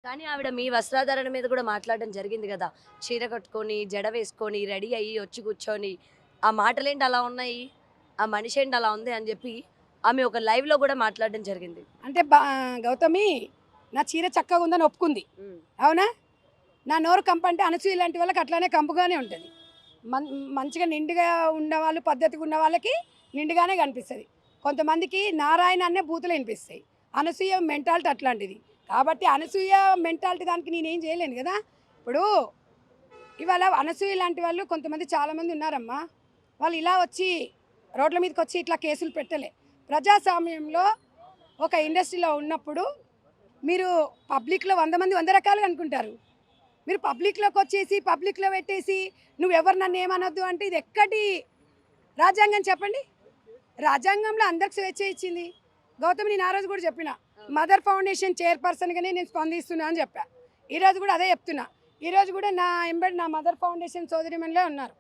కానీ ఆవిడ మీ వస్త్రాధరణ మీద కూడా మాట్లాడడం జరిగింది గదా! చీర కట్టుకొని, జడ వేసుకొని, రెడీ అయ్యి వచ్చి కూర్చొని, ఆ మాటలేంటి అలా ఉన్నాయి? ఆ మనిషేంటి అలా ఉంది అని జెప్పి ఆమె ఒక లైవ్‌లో గూడా మాట్లాడడం జరిగింది. అంటే గౌతమి నా చీర చక్కగా ఉందని ఒప్పుకుంది. హ్మ్. అవునా? నా నోరు కంపంటే అనసూయ లాంటి వాళ్ళకి అట్లానే కంపుగానే ఉంటది. మన్ మంచిగా నిండుగా ఉన్నవాళ్ళు, పద్ధతిగా ఉన్న వాళ్ళకి నిండుగానే కనిపిస్తది. కొంతమందికి నారాయణ అనే బూతులు వినిపిస్తాయి. అనసూయ మెంటాలిటీ అట్లాంటిది. కాబట్టి అనసూయ మెంటాలిటీ దానికి నేనేం చేయలేను కదా! ఇప్పుడు ఇవాళ అనసూయ లాంటి వాళ్ళు కొంతమంది చాలామంది ఉన్నారమ్మా. వాళ్ళు ఇలా వచ్చి రోడ్ల మీదకొచ్చి ఇట్లా కేసులు పెట్టలే. ప్రజాస్వామ్యంలో ఒక ఇండస్ట్రీలో ఉన్నప్పుడు మీరు పబ్లిక్‌లో 100 మంది 100 రకాలుగా అనుకుంటారు. మీరు పబ్లిక్‌లోకి వచ్చేసి, పబ్లిక్‌లో పెట్టేసి, నువ్వెవరు నన్నేమనొద్దు అంటే ఇది ఎక్కడి రాజ్యాంగం చెప్పండి? రాజ్యాంగంలో అందరికి స్వేచ్ఛ ఇచ్చింది. గౌతమి నేను ఆ రోజు కూడా చెప్పిన. మదర్ ఫౌండేషన్ చైర్పర్సన్‌గానే నేను స్పందిస్తున్నా అని చెప్పా. ఈరోజు కూడా అదే చెప్తున్నా. ఈరోజు కూడా నా ఎంబడి నా మదర్ ఫౌండేషన్ సోదరీమణులే ఉన్నారు.